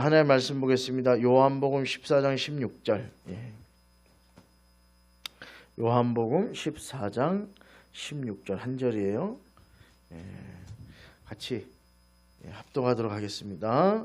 하나님의 말씀 보겠습니다. 요한복음 14장 16절. 요한복음 14장 16절 한 절이에요. 같이 합독하도록 하겠습니다.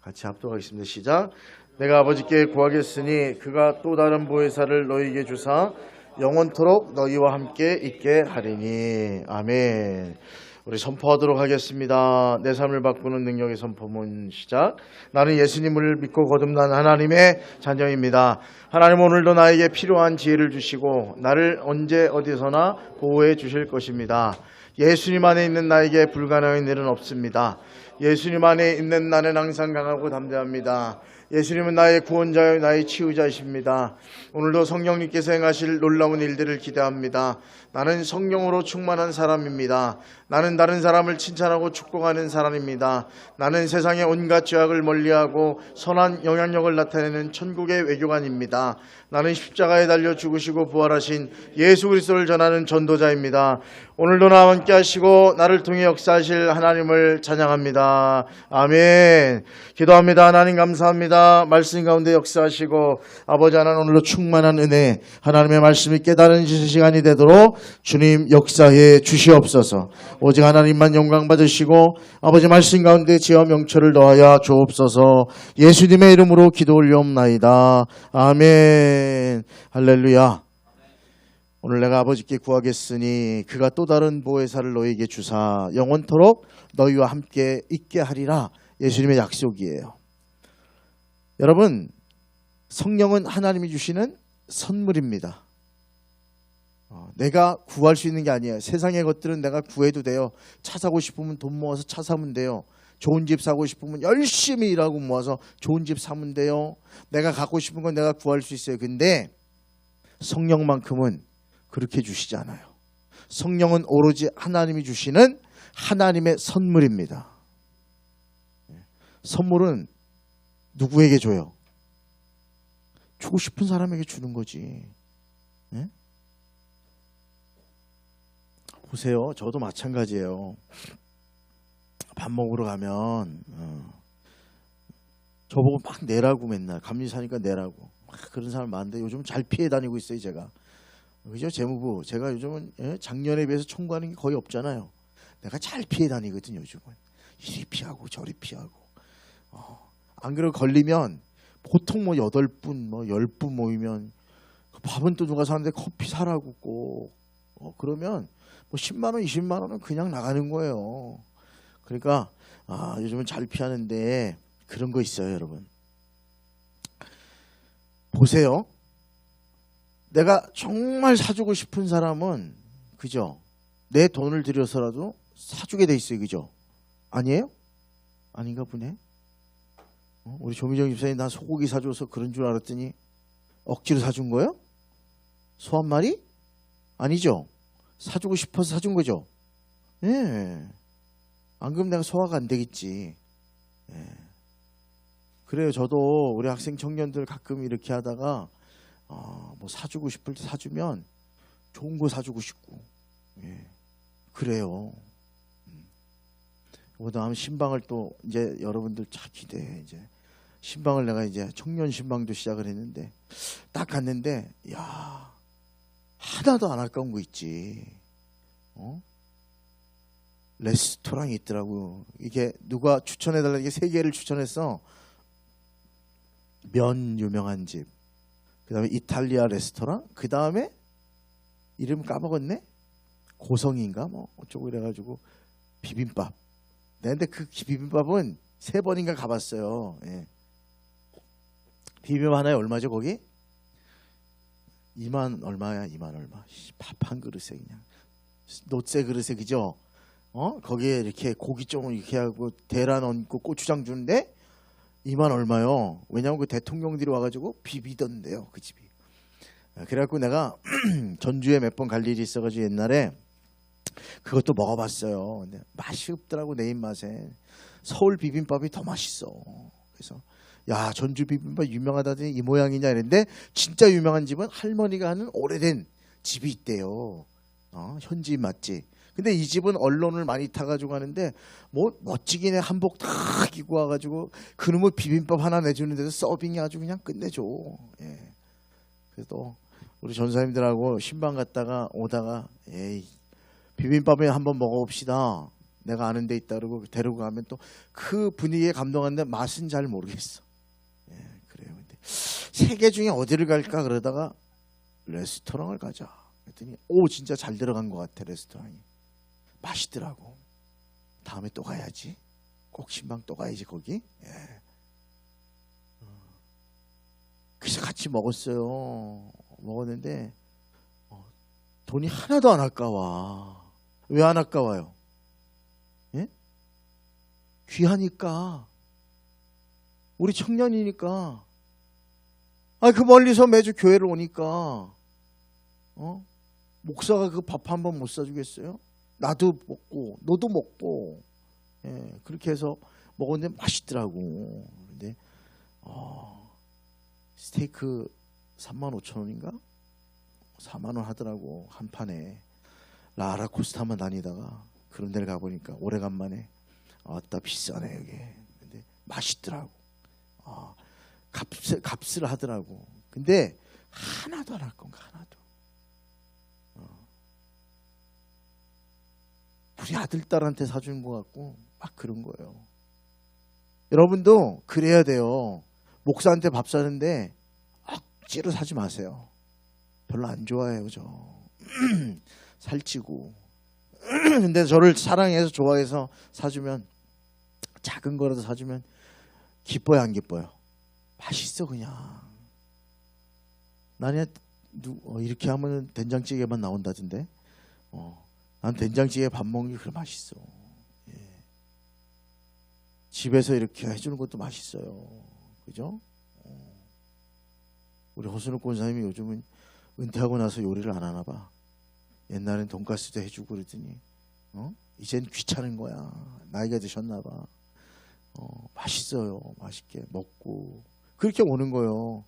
같이 합독하겠습니다. 시작. 내가 아버지께 구하겠으니 그가 또 다른 보혜사를 너희에게 주사 영원토록 너희와 함께 있게 하리니. 아멘. 우리 선포하도록 하겠습니다. 내 삶을 바꾸는 능력의 선포문 시작. 나는 예수님을 믿고 거듭난 하나님의 자녀입니다. 하나님 오늘도 나에게 필요한 지혜를 주시고 나를 언제 어디서나 보호해 주실 것입니다. 예수님 안에 있는 나에게 불가능한 일은 없습니다. 예수님 안에 있는 나는 항상 강하고 담대합니다. 예수님은 나의 구원자요 나의 치유자이십니다. 오늘도 성령님께서 행하실 놀라운 일들을 기대합니다. 나는 성령으로 충만한 사람입니다. 나는 다른 사람을 칭찬하고 축복하는 사람입니다. 나는 세상의 온갖 죄악을 멀리하고 선한 영향력을 나타내는 천국의 외교관입니다. 나는 십자가에 달려 죽으시고 부활하신 예수 그리스도를 전하는 전도자입니다. 오늘도 나와 함께 하시고 나를 통해 역사하실 하나님을 찬양합니다. 아멘. 기도합니다. 하나님 감사합니다. 말씀 가운데 역사하시고 아버지 하나님 오늘도 충만한 은혜 하나님의 말씀이 깨달은 시간이 되도록 주님 역사해 주시옵소서. 오직 하나님만 영광 받으시고 아버지 말씀 가운데 지혜와 명철을 더하여 주옵소서. 예수님의 이름으로 기도 올려옵나이다. 아멘. 할렐루야. 오늘 내가 아버지께 구하겠으니 그가 또 다른 보혜사를 너희에게 주사 영원토록 너희와 함께 있게 하리라. 예수님의 약속이에요. 여러분, 성령은 하나님이 주시는 선물입니다. 내가 구할 수 있는 게 아니에요. 세상의 것들은 내가 구해도 돼요. 차 사고 싶으면 돈 모아서 차 사면 돼요. 좋은 집 사고 싶으면 열심히 일하고 모아서 좋은 집 사면 돼요. 내가 갖고 싶은 건 내가 구할 수 있어요. 근데 성령만큼은 그렇게 주시지 않아요. 성령은 오로지 하나님이 주시는 하나님의 선물입니다. 선물은 누구에게 줘요? 주고 싶은 사람에게 주는 거지. 보세요. 저도 마찬가지예요. 밥 먹으러 가면 저보고 막 내라고 맨날 감리 사니까 내라고 막 그런 사람 많은데 요즘은 잘 피해 다니고 있어요. 제가. 그죠? 재무부. 제가 요즘은 작년에 비해서 청구하는 게 거의 없잖아요. 내가 잘 피해 다니거든 요즘은. 이리 피하고 저리 피하고. 안 그러고 걸리면 보통 8분, 10분 모이면 밥은 또 누가 사는데 커피 사라고 꼭. 그러면 10만 원, 20만 원은 그냥 나가는 거예요. 그러니까 요즘은 잘 피하는데 그런 거 있어요, 여러분. 보세요. 내가 정말 사주고 싶은 사람은 그죠? 내 돈을 들여서라도 사주게 돼 있어요, 그죠? 아니에요? 아닌가 보네. 우리 조미정 집사님 나 소고기 사줘서 그런 줄 알았더니 억지로 사준 거예요? 소 한 마리? 아니죠? 사주고 싶어서 사준 거죠? 예. 안 그러면 내가 소화가 안 되겠지. 예. 그래요. 저도 우리 학생 청년들 가끔 이렇게 하다가 뭐 사주고 싶을 때 사주면 좋은 거 사주고 싶고. 예. 그래요. 그다음 신방을 또 이제 여러분들 잘 기대해. 이제 신방을 내가 이제 청년 신방도 시작을 했는데 딱 갔는데 야 하나도 안 아까운 거 있지. 레스토랑이 있더라고. 이게 누가 추천해달라는 게 3개를 추천했어. 면 유명한 집. 그 다음에 이탈리아 레스토랑. 그 다음에 이름 까먹었네. 고성인가 뭐 어쩌고 이래가지고 비빔밥. 근데 그 비빔밥은 3번인가 가봤어요. 예. 비빔밥 하나에 얼마죠 거기? 2만 얼마야? 2만 얼마. 밥 한 그릇에 그냥 노쇠 그릇에 그죠? 거기에 이렇게 고기 좀 이렇게 하고 계란 얹고 고추장 주는데 2만 얼마요? 왜냐면 그 대통령들이 와가지고 비비던데요 그 집이. 그래갖고 내가 전주에 몇 번 갈 일이 있어가지고 옛날에 그것도 먹어봤어요. 근데 맛이 없더라고 내 입맛에. 서울 비빔밥이 더 맛있어. 그래서 야 전주 비빔밥 유명하다더니 이 모양이냐 이랬는데 진짜 유명한 집은 할머니가 하는 오래된 집이 있대요. 현지인 맛집. 근데 이 집은 언론을 많이 타가지고 가는데 뭐 멋지긴 해. 한복 다 입고 와가지고 그놈의 비빔밥 하나 내주는데도 서빙이 아주 그냥 끝내줘. 예. 그래도 우리 전사님들하고 신방 갔다가 오다가 에이 비빔밥에 한번 먹어봅시다. 내가 아는 데 있다 그러고 데리고 가면 또 그 분위기에 감동하는데 맛은 잘 모르겠어. 예, 그래요. 근데 세 개 중에 어디를 갈까 그러다가 레스토랑을 가자. 그랬더니 오 진짜 잘 들어간 것 같아. 레스토랑이 맛있더라고. 다음에 또 가야지. 꼭 신방 또 가야지 거기. 예. 그래서 같이 먹었어요. 먹었는데 돈이 하나도 안 아까워. 왜 안 아까워요? 예? 귀하니까. 우리 청년이니까. 그 멀리서 매주 교회를 오니까 목사가 그 밥 한 번 못 사주겠어요? 나도 먹고 너도 먹고 예, 그렇게 해서 먹었는데 맛있더라고. 근데 스테이크 35,000원인가? 4만 원 하더라고 한 판에. 라라코스타만 다니다가 그런 데를 가보니까 오래간만에 아따 비싸네 여기. 근데 맛있더라고. 값을 하더라고. 근데 하나도 안 할 건가 하나도. 우리 아들 딸한테 사주는 것 같고 막 그런 거예요. 여러분도 그래야 돼요. 목사한테 밥 사는데 억지로 사지 마세요. 별로 안 좋아해요 저. 살찌고. 근데 저를 사랑해서 좋아해서 사주면 작은 거라도 사주면 기뻐요 안 기뻐요? 맛있어 그냥. 나는 이렇게 하면 된장찌개만 나온다던데. 난 된장찌개 밥 먹는 게 그래 맛있어. 예. 집에서 이렇게 해주는 것도 맛있어요. 그죠? 우리 허순욱 권사님이 요즘은 은퇴하고 나서 요리를 안 하나 봐. 옛날엔 돈가스도 해주고 그러더니 이젠 귀찮은 거야. 나이가 드셨나 봐. 맛있어요. 맛있게 먹고 그렇게 오는 거예요.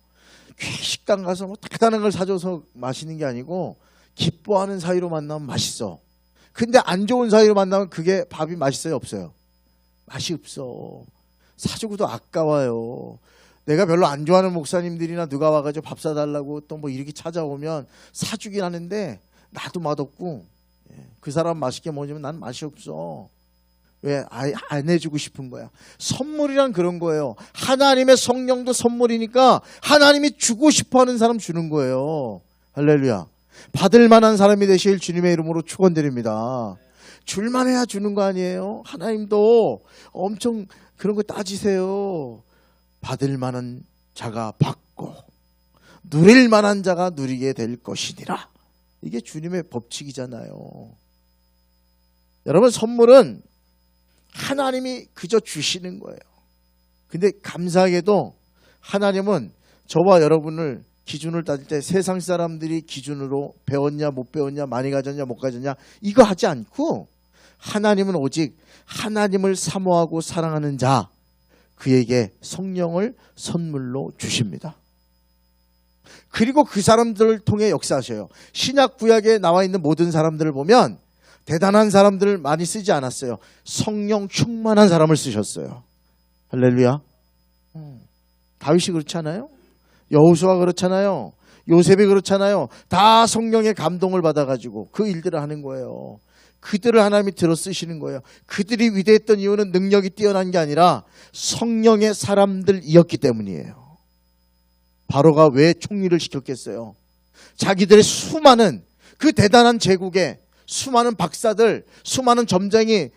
식당 가서 뭐 대단한 걸 사줘서 마시는 게 아니고 기뻐하는 사이로 만나면 맛있어. 근데 안 좋은 사이로 만나면 그게 밥이 맛있어요 없어요? 맛이 없어. 사주고도 아까워요. 내가 별로 안 좋아하는 목사님들이나 누가 와가지고 밥 사달라고 또 뭐 이렇게 찾아오면 사주긴 하는데 나도 맛없고 그 사람 맛있게 먹으면 난 맛이 없어. 왜? 안 해주고 싶은 거야. 선물이란 그런 거예요. 하나님의 성령도 선물이니까 하나님이 주고 싶어하는 사람 주는 거예요. 할렐루야. 받을 만한 사람이 되실 주님의 이름으로 축원드립니다. 줄만 해야 주는 거 아니에요? 하나님도 엄청 그런 거 따지세요. 받을 만한 자가 받고 누릴 만한 자가 누리게 될 것이니라. 이게 주님의 법칙이잖아요. 여러분 선물은 하나님이 그저 주시는 거예요. 근데 감사하게도 하나님은 저와 여러분을 기준을 따질 때 세상 사람들이 기준으로 배웠냐 못 배웠냐 많이 가졌냐 못 가졌냐 이거 하지 않고 하나님은 오직 하나님을 사모하고 사랑하는 자 그에게 성령을 선물로 주십니다. 그리고 그 사람들을 통해 역사하셔요. 신약 구약에 나와 있는 모든 사람들을 보면 대단한 사람들을 많이 쓰지 않았어요. 성령 충만한 사람을 쓰셨어요. 할렐루야. 다윗이 그렇지 않아요? 여호수아가 그렇잖아요. 요셉이 그렇잖아요. 다 성령의 감동을 받아가지고 그 일들을 하는 거예요. 그들을 하나님이 들어 쓰시는 거예요. 그들이 위대했던 이유는 능력이 뛰어난 게 아니라 성령의 사람들이었기 때문이에요. 바로가 왜 총리를 시켰겠어요? 자기들의 수많은 그 대단한 제국에 수많은 박사들, 수많은 점쟁이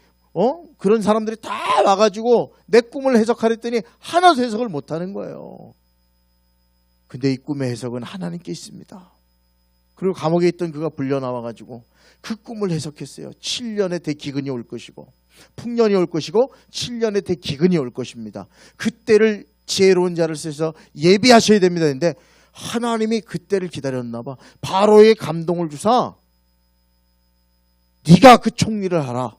그런 사람들이 다 와가지고 내 꿈을 해석하랬더니 하나도 해석을 못하는 거예요. 근데 이 꿈의 해석은 하나님께 있습니다. 그리고 감옥에 있던 그가 불려나와가지고 그 꿈을 해석했어요. 7년의 대기근이 올 것이고 풍년이 올 것이고 7년의 대기근이 올 것입니다. 그때를 지혜로운 자를 쓰셔서 예비하셔야 됩니다. 근데 하나님이 그때를 기다렸나 봐. 바로의 감동을 주사 네가 그 총리를 하라.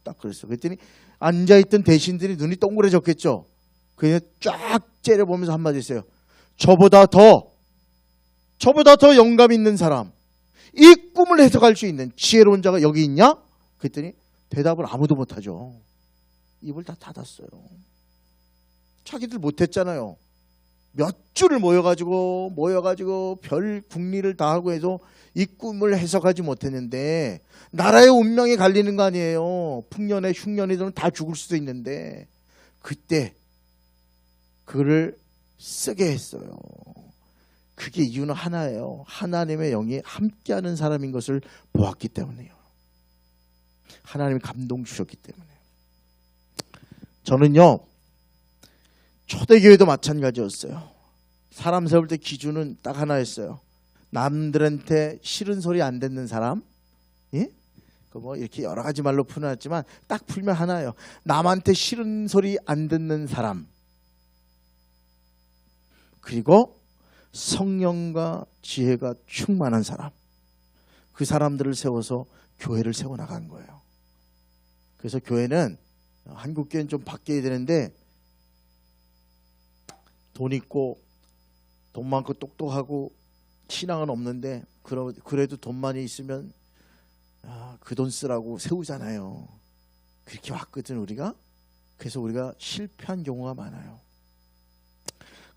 딱 그랬어. 그랬더니 앉아있던 대신들이 눈이 동그래졌겠죠. 그냥 쫙 째려보면서 한마디 했어요. 저보다 더 영감 있는 사람, 이 꿈을 해석할 수 있는 지혜로운 자가 여기 있냐? 그랬더니 대답을 아무도 못하죠. 입을 다 닫았어요. 자기들 못했잖아요. 몇 주를 모여가지고 별 궁리를 다 하고 해서 이 꿈을 해석하지 못했는데 나라의 운명이 갈리는 거 아니에요. 풍년에 흉년이 되면 다 죽을 수도 있는데 그때 그를 쓰게 했어요. 그게 이유는 하나예요. 하나님의 영이 함께하는 사람인 것을 보았기 때문이에요. 하나님이 감동 주셨기 때문에. 저는요, 초대교회도 마찬가지였어요. 사람 세울 때 기준은 딱 하나였어요. 남들한테 싫은 소리 안 듣는 사람, 예? 그 뭐 이렇게 여러 가지 말로 풀어놨지만 딱 풀면 하나예요. 남한테 싫은 소리 안 듣는 사람, 그리고 성령과 지혜가 충만한 사람, 그 사람들을 세워서 교회를 세워나간 거예요. 그래서 교회는, 한국교회는 좀 바뀌어야 되는데 돈 있고 돈 많고 똑똑하고 신앙은 없는데 그래도 돈 많이 있으면 그 돈 쓰라고 세우잖아요. 그렇게 왔거든 우리가. 그래서 우리가 실패한 경우가 많아요.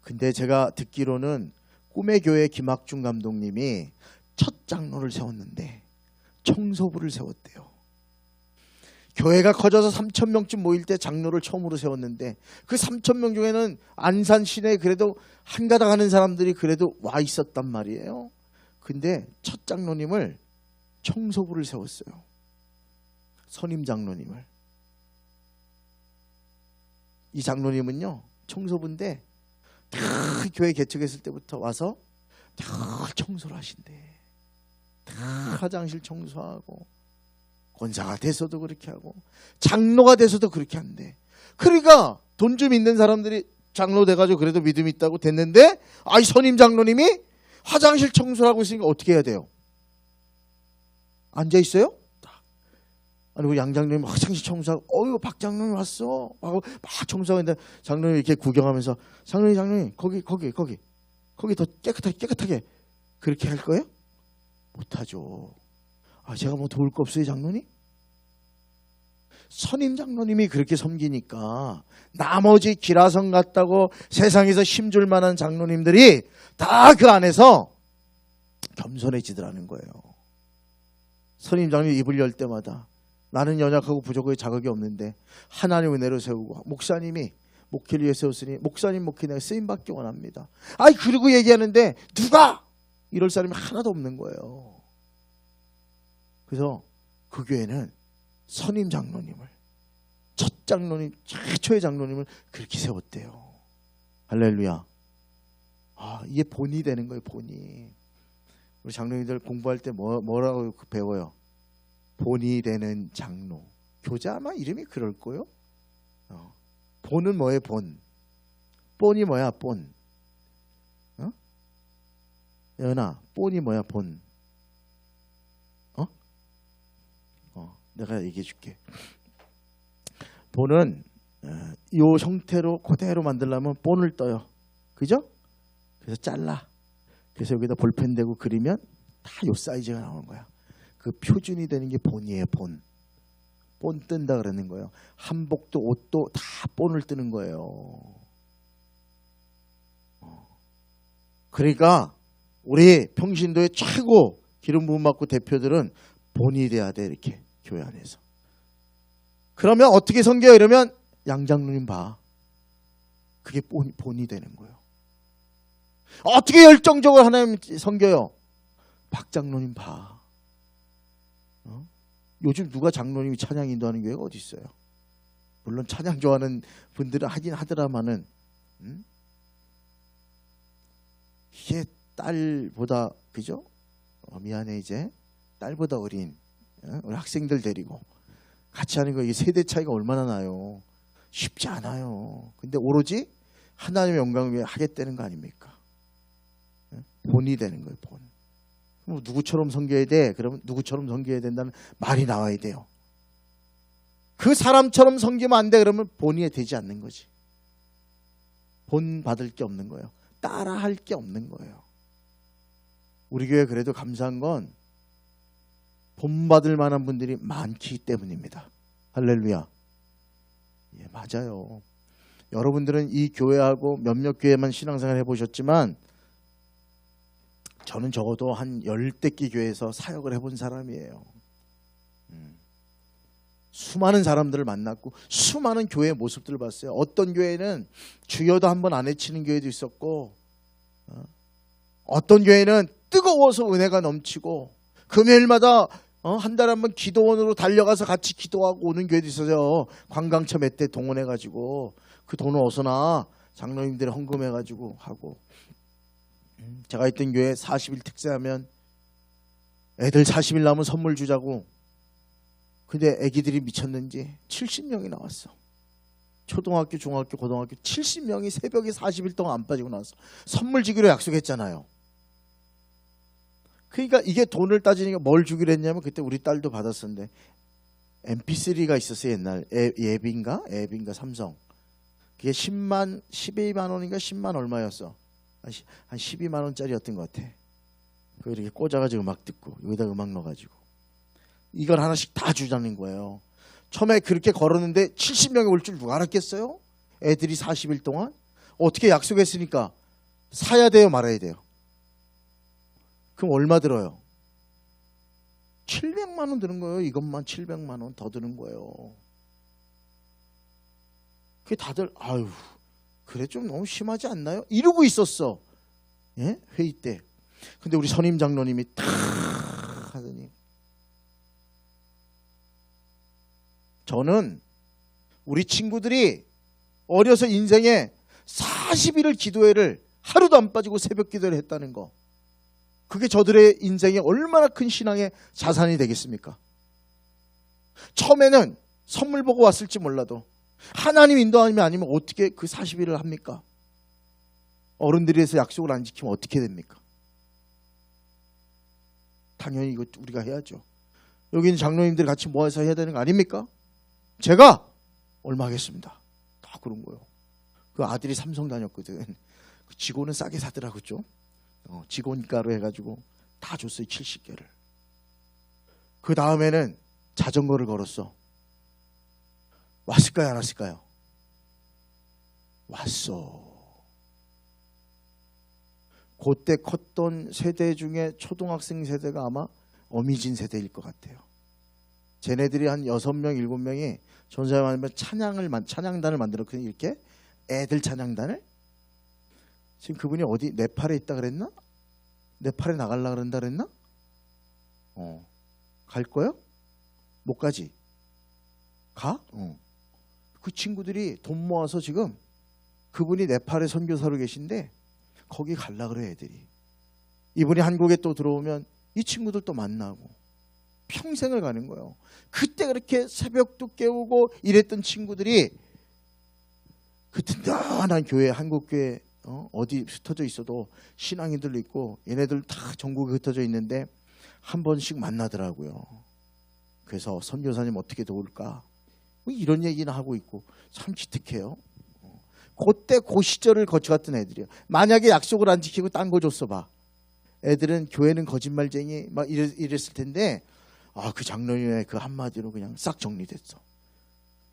근데 제가 듣기로는 꿈의 교회 김학중 감독님이 첫 장로를 세웠는데 청소부를 세웠대요. 교회가 커져서 3,000명쯤 모일 때 장로를 처음으로 세웠는데 그 3,000명 중에는 안산 시내에 그래도 한가닥 하는 사람들이 그래도 와 있었단 말이에요. 근데 첫 장로님을 청소부를 세웠어요. 선임 장로님을. 이 장로님은요, 청소부인데 다 교회 개척했을 때부터 와서 다 청소를 하신대. 다 화장실 청소하고 권사가 돼서도 그렇게 하고 장로가 돼서도 그렇게 한대. 그러니까 돈 좀 있는 사람들이 장로 돼가지고 그래도 믿음이 있다고 됐는데, 아이 선임 장로님이 화장실 청소를 하고 있으니까 어떻게 해야 돼요? 앉아 있어요? 아니 그 양 장로님 화장실 청소하고, 어유 박 장로님 왔어 하고 막 청소하고 있는데 장로님 이렇게 구경하면서 장로님 거기 더 깨끗하게 그렇게 할 거예요? 못하죠. 제가 뭐 도울 거 없어요 장로님? 선임 장로님이 그렇게 섬기니까 나머지 기라성 같다고 세상에서 힘줄 만한 장로님들이 다 그 안에서 겸손해지더라는 거예요. 선임 장로님 입을 열 때마다 나는 연약하고 부족하고 자격이 없는데 하나님 은혜로 세우고, 목사님이 목회를 위해 세웠으니 목사님 목회 내가 쓰임받기 원합니다. 그러고 얘기하는데 누가 이럴 사람이 하나도 없는 거예요. 그래서 그 교회는 선임 장로님을, 첫 장로님, 최초의 장로님을 그렇게 세웠대요. 할렐루야. 이게 본이 되는 거예요, 본이. 우리 장로님들 공부할 때 뭐라고 배워요? 본이 되는 장로. 교재 아마 이름이 그럴 거요. 본은 뭐예요, 본? 본이 뭐야, 본? 연아, 본이 뭐야, 본? 내가 얘기해 줄게. 본은 이 형태로 그대로 만들려면 본을 떠요. 그죠? 그래서 잘라. 그래서 여기다 볼펜 대고 그리면 다 요 사이즈가 나오는 거야. 그 표준이 되는 게 본이에요, 본. 본 뜬다 그러는 거예요. 한복도 옷도 다 본을 뜨는 거예요. 그러니까 우리 평신도의 최고 기름 부음 받고 대표들은 본이 돼야 돼, 이렇게 교회 안에서. 그러면 어떻게 섬겨요? 이러면 양장로님 봐. 그게 본이 되는 거예요. 어떻게 열정적으로 하나님 섬겨요? 박 장로님 봐. 요즘 누가 장로님이 찬양 인도하는 교회가 어디 있어요? 물론 찬양 좋아하는 분들은 하긴 하더라마는, 이게 딸보다, 그죠? 미안해, 이제 딸보다 어린 우리 학생들 데리고 같이 하는 거, 이게 세대 차이가 얼마나 나요? 쉽지 않아요. 근데 오로지 하나님의 영광을 위해 하겠다는 거 아닙니까? 본이 되는 거예요, 본. 그럼 누구처럼 섬겨야 돼? 그러면 누구처럼 섬겨야 된다는 말이 나와야 돼요. 그 사람처럼 섬기면 안 돼. 그러면 본이 되지 않는 거지. 본 받을 게 없는 거예요. 따라 할 게 없는 거예요. 우리 교회 그래도 감사한 건 본받을 만한 분들이 많기 때문입니다. 할렐루야. 예, 맞아요. 여러분들은 이 교회하고 몇몇 교회만 신앙생활 해보셨지만 저는 적어도 한 10대 교회에서 사역을 해본 사람이에요. 수많은 사람들을 만났고 수많은 교회의 모습들을 봤어요. 어떤 교회는 주여도 한번 안 해치는 교회도 있었고, 어떤 교회는 뜨거워서 은혜가 넘치고 금요일마다 한 달에 한 번 기도원으로 달려가서 같이 기도하고 오는 교회도 있어요. 관광차 몇 대 동원해가지고 그 돈을 어서나 장로님들이 헌금해가지고 하고. 제가 있던 교회 40일 특세하면 애들 40일 남은 선물 주자고. 근데 애기들이 미쳤는지 70명이 나왔어. 초등학교, 중학교, 고등학교 70명이 새벽에 40일 동안 안 빠지고 나왔어. 선물 주기로 약속했잖아요. 그러니까 이게 돈을 따지니까 뭘 주기로 했냐면, 그때 우리 딸도 받았었는데 MP3가 있었어요. 옛날 앱인가 삼성. 그게 12만 원인가 10만 얼마였어. 한 12만 원짜리였던 것 같아. 그 이렇게 꽂아가지고 음악 듣고 여기다 음악 넣어가지고 이걸 하나씩 다 주자는 거예요. 처음에 그렇게 걸었는데 70명이 올 줄 누가 알았겠어요? 애들이 40일 동안. 어떻게 약속했으니까 사야 돼요, 말아야 돼요? 그럼 얼마 들어요? 700만 원 드는 거예요. 이것만 700만 원 더 드는 거예요. 그게 다들 아유 그래 좀 너무 심하지 않나요? 이러고 있었어. 예? 회의 때. 근데 우리 선임 장로님이 탁 하더니, 저는 우리 친구들이 어려서 인생에 40일을 기도회를 하루도 안 빠지고 새벽 기도를 했다는 거, 그게 저들의 인생에 얼마나 큰 신앙의 자산이 되겠습니까? 처음에는 선물 보고 왔을지 몰라도 하나님 인도하면 아니면 어떻게 그 40일을 합니까? 어른들이 해서 약속을 안 지키면 어떻게 됩니까? 당연히 이거 우리가 해야죠. 여기 있는 장로님들 같이 모아서 해야 되는 거 아닙니까? 제가 얼마 하겠습니다. 다 그런 거예요. 그 아들이 삼성 다녔거든. 그 직원은 싸게 사더라고 좀. 직원가로 해가지고 다 줬어요. 70개를. 그 다음에는 자전거를 걸었어. 왔을까요? 안 왔을까요? 왔어. 그때 컸던 세대 중에 초등학생 세대가 아마 어미진 세대일 것 같아요. 쟤네들이 한 6명, 7명이 전사하면 찬양단을 만들었거든요. 이렇게 애들 찬양단을. 지금 그분이 어디 네팔에 있다 그랬나? 네팔에 나가려고 그런다 그랬나? 갈 거야? 못 가지? 가? 그 친구들이 돈 모아서 지금 그분이 네팔에 선교사로 계신데 거기 가려고 그래 애들이. 이분이 한국에 또 들어오면 이 친구들 또 만나고 평생을 가는 거예요. 그때 그렇게 새벽도 깨우고 이랬던 친구들이 그 든든한 교회, 한국교회 어디 흩어져 있어도 신앙인들도 있고 얘네들 다 전국에 흩어져 있는데 한 번씩 만나더라고요. 그래서 선교사님 어떻게 도울까? 뭐 이런 얘기나 하고 있고 참 기특해요. 그때 그 시절을 거쳐갔던 애들이에요. 만약에 약속을 안 지키고 딴 거 줬어 봐. 애들은 교회는 거짓말쟁이 막 이랬을 텐데 그 장로님의 그 한마디로 그냥 싹 정리됐어.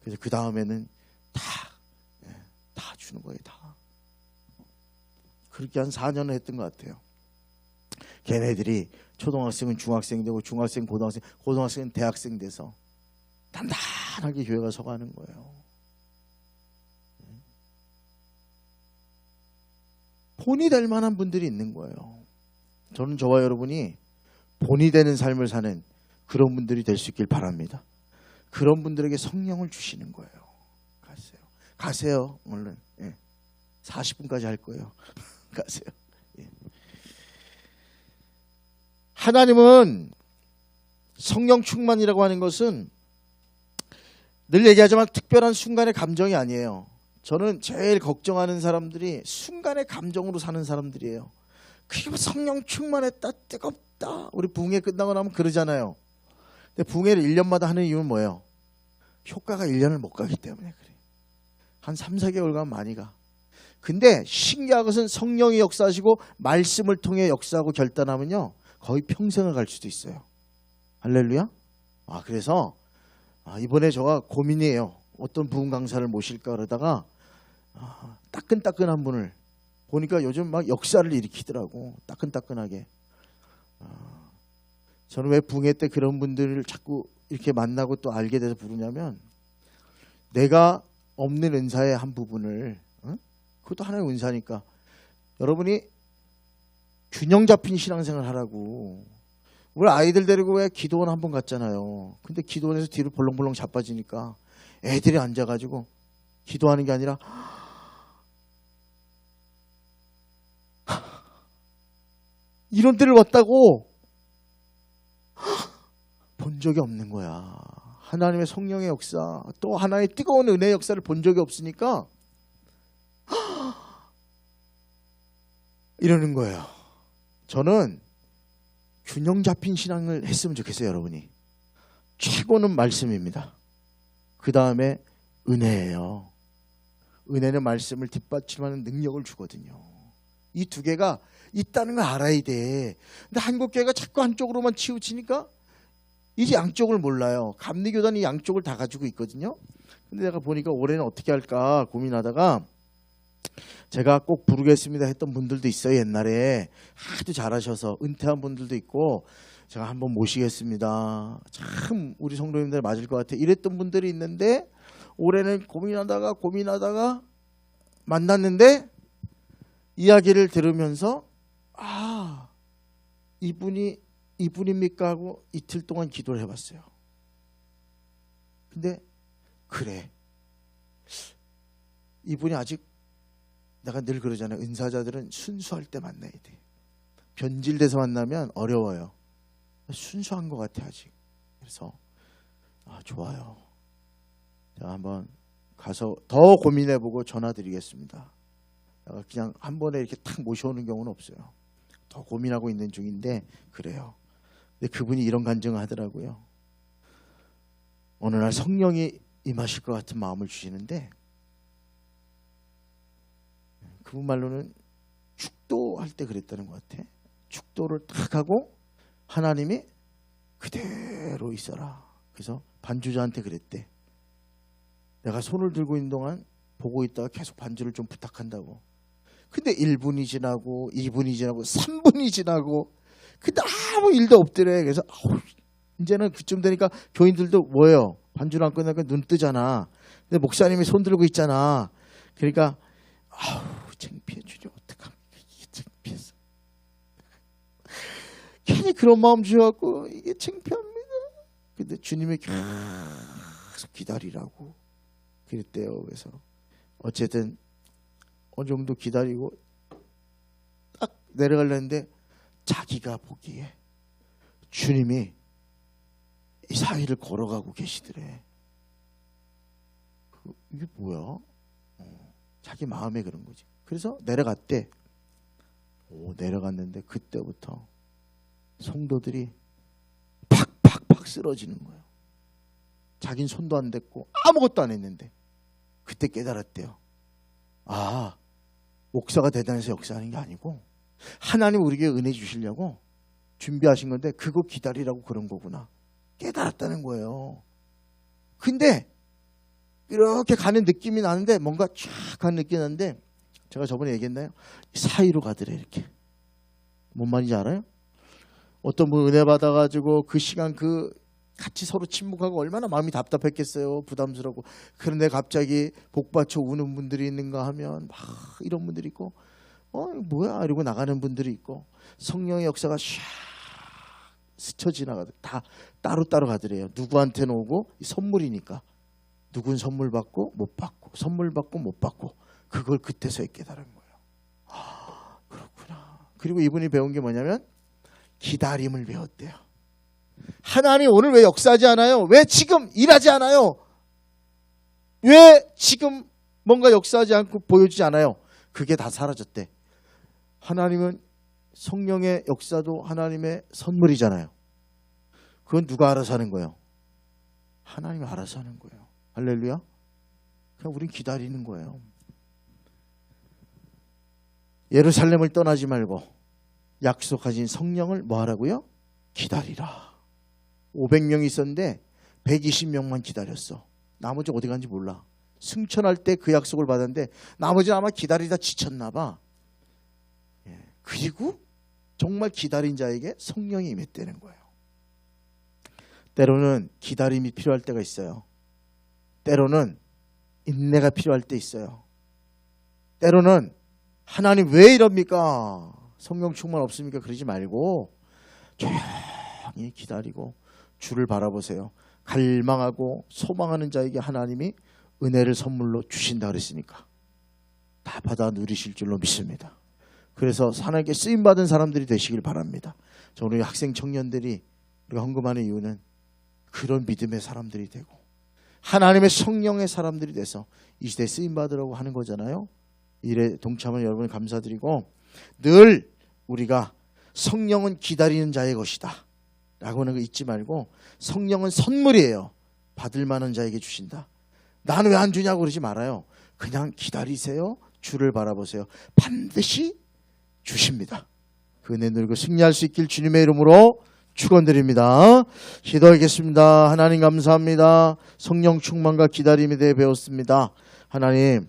그래서 그 다음에는 다 주는 거예요. 다. 그렇게 한 4년을 했던 것 같아요. 걔네들이 초등학생은 중학생 되고 중학생 고등학생은 대학생 돼서 단단하게 교회가 서가는 거예요. 본이 될 만한 분들이 있는 거예요. 저는 저와 여러분이 본이 되는 삶을 사는 그런 분들이 될 수 있길 바랍니다. 그런 분들에게 성령을 주시는 거예요. 가세요. 얼른. 40분까지 할 거예요. 가세요. 하나님은 성령 충만이라고 하는 것은 늘 얘기하지만 특별한 순간의 감정이 아니에요. 저는 제일 걱정하는 사람들이 순간의 감정으로 사는 사람들이에요. 그리고 성령 충만했다, 뜨겁다. 우리 부흥회 끝나고 나면 그러잖아요. 근데 부흥회를 1년마다 하는 이유는 뭐예요? 효과가 1년을 못 가기 때문에 그래. 한 3, 4개월 가면 많이 가. 근데 신기한 것은 성령이 역사하시고 말씀을 통해 역사하고 결단하면요 거의 평생을 갈 수도 있어요. 할렐루야. 그래서 이번에 제가 고민이에요. 어떤 부흥 강사를 모실까 그러다가 따끈따끈한 분을 보니까 요즘 막 역사를 일으키더라고. 따끈따끈하게. 저는 왜 부흥회 때 그런 분들을 자꾸 이렇게 만나고 또 알게 돼서 부르냐면, 내가 없는 은사의 한 부분을, 그것도 하나의 은사니까 여러분이 균형 잡힌 신앙생활 하라고. 우리 아이들 데리고 왜 기도원 한번 갔잖아요. 근데 기도원에서 뒤로 벌렁벌렁 자빠지니까 애들이 앉아가지고 기도하는 게 아니라 이런 데를 왔다고 본 적이 없는 거야. 하나님의 성령의 역사, 또 하나의 뜨거운 은혜의 역사를 본 적이 없으니까 이러는 거예요. 저는 균형 잡힌 신앙을 했으면 좋겠어요. 여러분이. 최고는 말씀입니다. 그 다음에 은혜예요. 은혜는 말씀을 뒷받침하는 능력을 주거든요. 이 두 개가 있다는 걸 알아야 돼. 근데 한국교회가 자꾸 한쪽으로만 치우치니까 이제 양쪽을 몰라요. 감리교단이 양쪽을 다 가지고 있거든요. 근데 내가 보니까 올해는 어떻게 할까 고민하다가, 제가 꼭 부르겠습니다 했던 분들도 있어요. 옛날에 하도 잘하셔서 은퇴한 분들도 있고, 제가 한번 모시겠습니다, 참 우리 성도님들 맞을 것 같아, 이랬던 분들이 있는데, 올해는 고민하다가 만났는데, 이야기를 들으면서 이분입니까 하고 이틀 동안 기도를 해봤어요. 근데 그래, 이분이 아직, 내가 늘 그러잖아요. 은사자들은 순수할 때 만나야 돼. 변질돼서 만나면 어려워요. 순수한 것 같아 아직. 그래서 좋아요. 제가 한번 가서 더 고민해보고 전화드리겠습니다. 내가 그냥 한 번에 이렇게 탁 모셔오는 경우는 없어요. 더 고민하고 있는 중인데 그래요. 근데 그분이 이런 간증을 하더라고요. 어느 날 성령이 임하실 것 같은 마음을 주시는데, 그분 말로는 축도할 때 그랬다는 것 같아. 축도를 딱 하고 하나님이 그대로 있어라. 그래서 반주자한테 그랬대. 내가 손을 들고 있는 동안 보고 있다가 계속 반주를 좀 부탁한다고. 근데 1분이 지나고 2분이 지나고 3분이 지나고 근데 아무 일도 없더래. 그래서 이제는 그쯤 되니까 교인들도 뭐예요? 반주를 안 끝나니까 눈 뜨잖아. 근데 목사님이 손 들고 있잖아. 그러니까 창피해 주죠. 어떡합니까? 이게 창피해서. 괜히 그런 마음 주셔갖고 이게 창피합니다. 근데 주님이 계속 기다리라고 그랬대요. 그래서 어쨌든 어느 정도 기다리고 딱 내려가려는데 자기가 보기에 주님이 이 사이를 걸어가고 계시더래. 이게 뭐야? 자기 마음에 그런 거지. 그래서 내려갔대. 내려갔는데 그때부터 성도들이 팍팍팍 쓰러지는 거예요. 자긴 손도 안 댔고 아무것도 안 했는데 그때 깨달았대요. 목사가 대단해서 역사하는 게 아니고 하나님 우리에게 은혜 주시려고 준비하신 건데 그거 기다리라고 그런 거구나. 깨달았다는 거예요. 근데 이렇게 가는 느낌이 나는데, 뭔가 쫙 가는 느낌이 나는데, 제가 저번에 얘기했나요? 사이로 가더래. 이렇게. 뭔 말인지 알아요? 어떤 분 은혜 받아가지고 그 시간 같이 서로 침묵하고 얼마나 마음이 답답했겠어요. 부담스럽고. 그런데 갑자기 복받쳐 우는 분들이 있는가 하면 막 이런 분들이 있고, 뭐야 이러고 나가는 분들이 있고, 성령의 역사가 샥 스쳐 지나가도 다 따로따로 가더래요. 누구한테는 오고 선물이니까. 누군 선물 받고 못 받고, 선물 받고 못 받고, 그걸 그때서야 깨달은 거예요. 그렇구나. 그리고 이분이 배운 게 뭐냐면 기다림을 배웠대요. 하나님 오늘 왜 역사하지 않아요? 왜 지금 일하지 않아요? 왜 지금 뭔가 역사하지 않고 보여주지 않아요? 그게 다 사라졌대. 하나님은 성령의 역사도 하나님의 선물이잖아요. 그건 누가 알아서 하는 거예요? 하나님이 알아서 하는 거예요. 할렐루야. 그냥 우린 기다리는 거예요. 예루살렘을 떠나지 말고 약속하신 성령을 뭐 하라고요? 기다리라. 500명이 있었는데 120명만 기다렸어. 나머지 어디 간지 몰라. 승천할 때 그 약속을 받았는데 나머지는 아마 기다리다 지쳤나 봐. 그리고 정말 기다린 자에게 성령이 임했다는 거예요. 때로는 기다림이 필요할 때가 있어요. 때로는 인내가 필요할 때 있어요. 때로는 하나님 왜 이럽니까? 성령 충만 없습니까? 그러지 말고 조용히 기다리고 주를 바라보세요. 갈망하고 소망하는 자에게 하나님이 은혜를 선물로 주신다 그랬으니까 다 받아 누리실 줄로 믿습니다. 그래서 하나님께 쓰임받은 사람들이 되시길 바랍니다. 저 우리 학생 청년들이 우리가 헌금하는 이유는 그런 믿음의 사람들이 되고 하나님의 성령의 사람들이 돼서 이 시대에 쓰임받으라고 하는 거잖아요. 일에 동참한 여러분 감사드리고 늘 우리가 성령은 기다리는 자의 것이다 라고 하는 거 잊지 말고 성령은 선물이에요. 받을 만한 자에게 주신다. 나는 왜 안 주냐고 그러지 말아요. 그냥 기다리세요. 주를 바라보세요. 반드시 주십니다. 그 은혜 누리고 승리할 수 있길 주님의 이름으로 축원드립니다. 기도하겠습니다. 하나님 감사합니다. 성령 충만과 기다림에 대해 배웠습니다. 하나님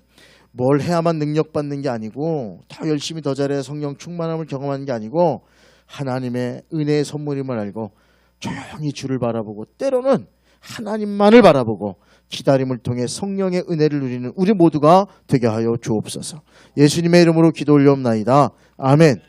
뭘 해야만 능력 받는 게 아니고 더 열심히 더 잘해야 성령 충만함을 경험하는 게 아니고 하나님의 은혜의 선물임을 알고 조용히 주를 바라보고 때로는 하나님만을 바라보고 기다림을 통해 성령의 은혜를 누리는 우리 모두가 되게 하여 주옵소서. 예수님의 이름으로 기도 올려옵나이다. 아멘.